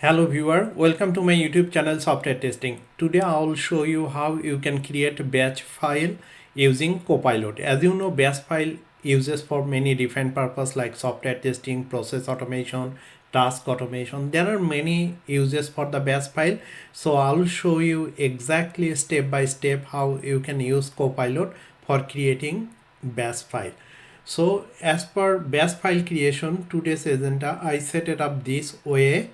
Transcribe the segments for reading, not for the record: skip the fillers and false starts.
Hello viewer, welcome to my YouTube channel Software Testing. Today I will show you how you can create a batch file using Copilot. As you know, batch file uses for many different purposes like software testing, process automation, task automation. There are many uses for the batch file. So I will show you exactly step by step how you can use Copilot for creating batch file. So as per batch file creation, today's agenda, I set it up this way.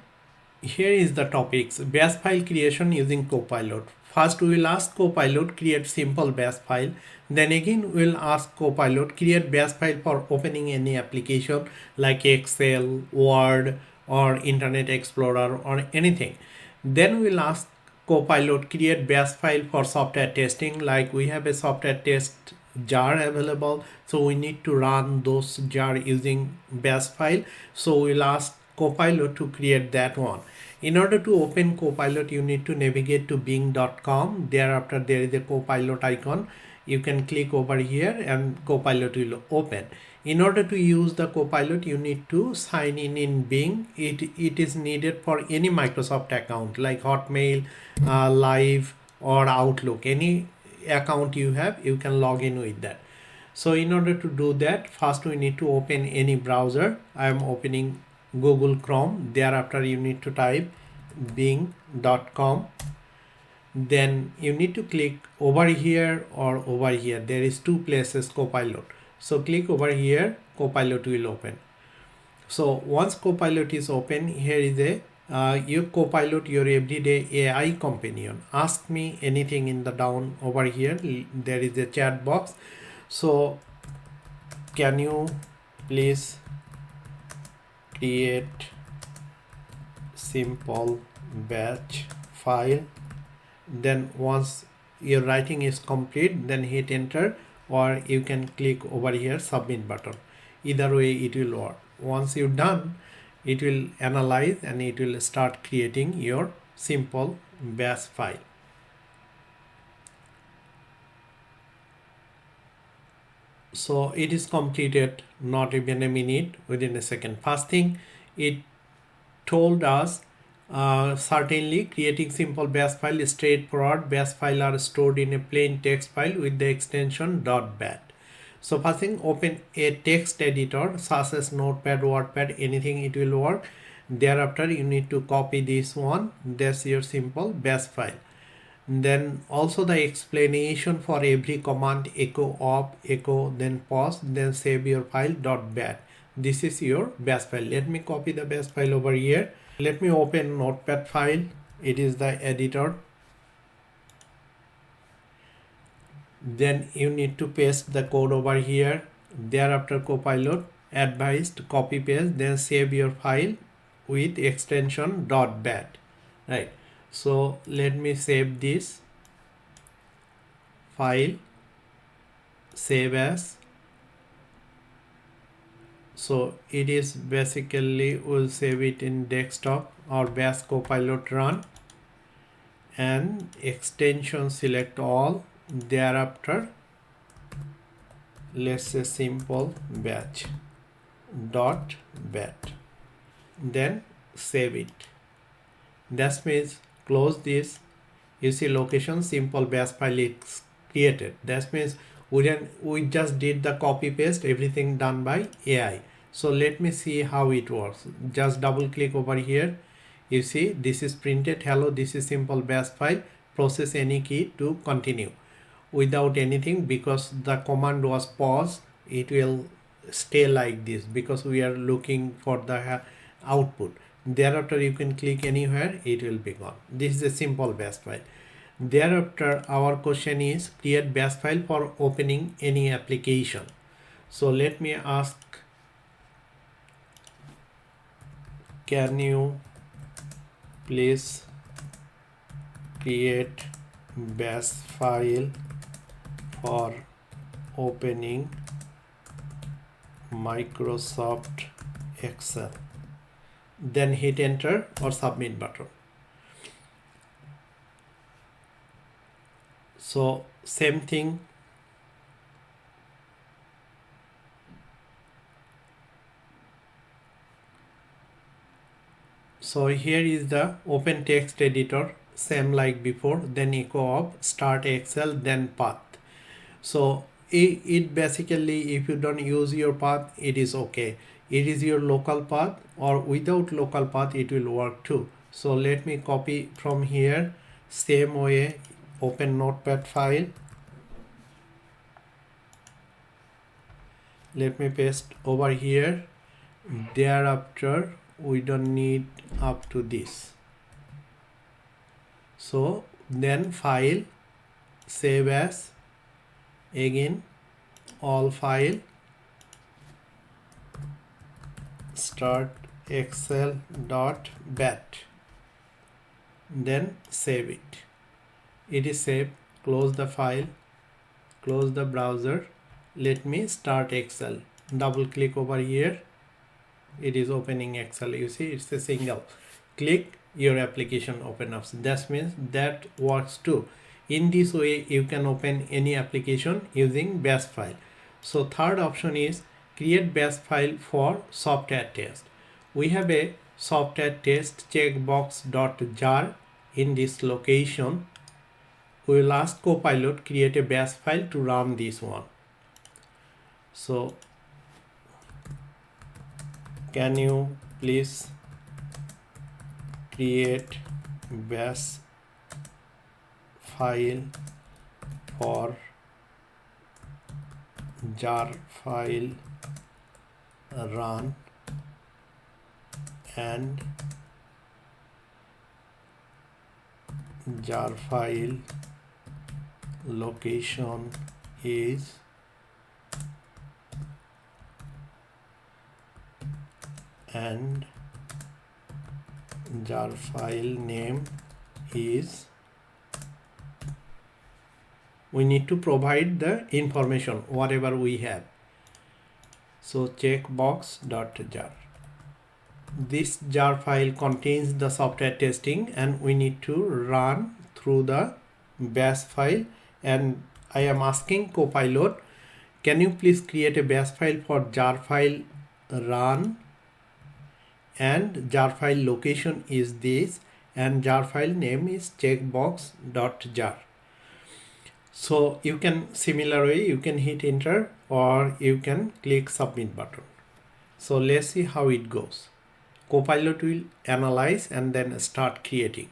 Here is the topics: batch file creation using Copilot. First we will ask Copilot create simple batch file. Then again we will ask Copilot create batch file for opening any application like Excel, Word or Internet Explorer or anything. Then we will ask Copilot create batch file for software testing, like we have a software test jar available, so we need to run those jar using batch file. So we'll ask Copilot to create that one. In order to open Copilot, you need to navigate to bing.com. Thereafter, there is a Copilot icon. You can click over here and Copilot will open. In order to use the Copilot, you need to sign in Bing. It is needed for any Microsoft account like Hotmail, Live or Outlook. Any account you have, you can log in with that. So in order to do that, first we need to open any browser. I am opening Google Chrome. Thereafter you need to type bing.com. Then you need to click over here or over here. There is two places Copilot. So click over here, Copilot will open. So once Copilot is open, here is a your Copilot, your everyday AI companion. Ask me anything in the down over here. There is a chat box. So can you please create simple batch file? Then once your writing is complete, then hit enter, or you can click over here submit button. Either way it will work. Once you're done, it will analyze and it will start creating your simple batch file. So it is completed not even a minute, within a second. First thing it told us, certainly creating simple batch file is straightforward. Batch file are stored in a plain text file with the extension .bat. So first thing, open a text editor such as Notepad, WordPad, anything, it will work. Thereafter you need to copy this one. That's your simple batch file. Then also the explanation for every command: echo up, echo, then pause, then save your file .bat. This is your batch file. Let me copy the batch file over here. Let me open Notepad file. It is the editor. Then you need to paste the code over here. Thereafter Copilot advised copy paste, then save your file with extension .bat. Right. So let me save this file, save as. So it is basically, we'll save it in desktop or bash Copilot run and extension select all. Thereafter let's say simple batch .bat, then save it. That means close this. You see location, simple batch file is created. That means we just did the copy paste, everything done by AI. So let me see how it works. Just double click over here. You see this is printed hello, this is simple batch file. Process any key to continue without anything, because the command was paused. It will stay like this because we are looking for the output. Thereafter you can click anywhere, it will be gone. This is a simple batch file. Thereafter our question is create batch file for opening any application. So let me ask, can you please create batch file for opening Microsoft Excel? Then hit enter or submit button. So same thing, So here is the open text editor, same like before, then echo of start Excel, then path. So it basically, if you don't use your path, it is okay. It is your local path, or without local path it will work too. So let me copy from here, same way, open notepad file. Let me paste over here. Thereafter we don't need up to this. So then file, save as, again all file, start excel.bat, then save it. It is saved. Close the file, close the browser. Let me start Excel. Double click over here. It is opening Excel. You see, it's a single click, your application open up. That means that works too. In this way you can open any application using bash file. So third option is create bash file for software test. We have a software test checkbox.jar. In this location we will ask Copilot create a bash file to run this one. So can you please create bash file for jar file run and jar file location is and jar file name is. We need to provide the information whatever we have. So checkbox.jar. This jar file contains the software testing and we need to run through the bash file, and I am asking Copilot, can you please create a bash file for jar file run and jar file location is this and jar file name is checkbox.jar. So you can, similar way, you can hit enter or you can click submit button. So let's see how it goes. Copilot will analyze and then start creating.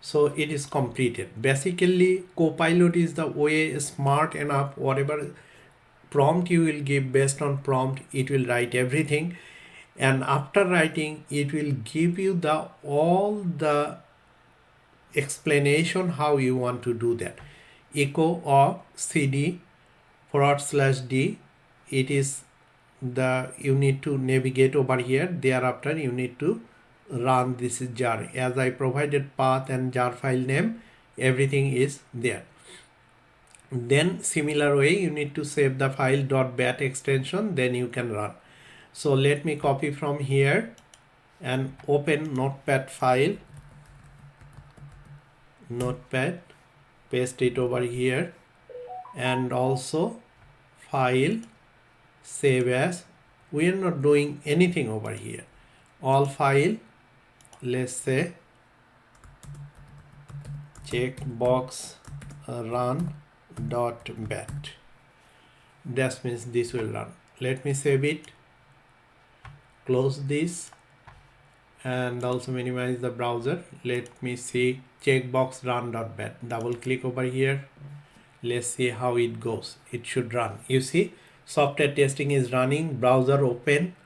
So it is completed. Basically Copilot is the way smart enough, whatever prompt you will give, based on prompt it will write everything, and after writing it will give you the all the explanation how you want to do that. Echo of cd/d, it is the, you need to navigate over here, thereafter you need to run this jar. As I provided path and jar file name, everything is there. Then similar way you need to save the file .bat extension, then you can run. So let me copy from here and open notepad file, notepad, paste it over here, and also file, save as. We are not doing anything over here. All file, let's say checkbox run.bat. That means this will run. Let me save it, close this, and also minimize the browser. Let me see checkbox run.bat. Double click over here. Let's see how it goes. It should run. You see, software testing is running, browser open,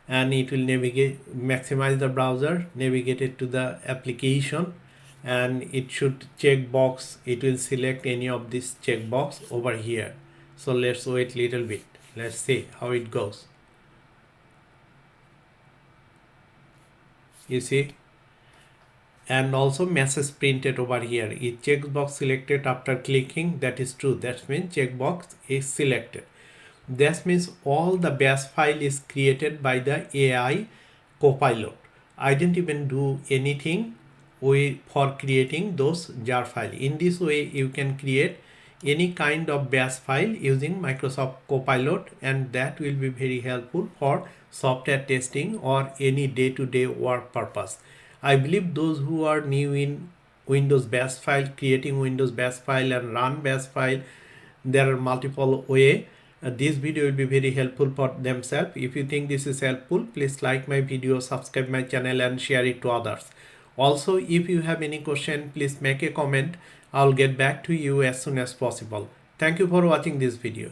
and it will navigate, maximize the browser, navigate it to the application, and it should checkbox, it will select any of this checkbox over here. So let's wait little bit. Let's see how it goes. You see, and also message printed over here. It checkbox selected after clicking, that is true. That means checkbox is selected. That means all the bash file is created by the AI Copilot. I didn't even do anything for creating those jar file. In this way you can create any kind of bash file using Microsoft Copilot, and that will be very helpful for software testing or any day-to-day work purpose. I believe those who are new in Windows bash file, creating Windows bash file and run bash file, there are multiple ways. This video will be very helpful for themselves. If you think this is helpful, please like my video, subscribe my channel and share it to others. Also, if you have any question, please make a comment. I'll get back to you as soon as possible. Thank you for watching this video.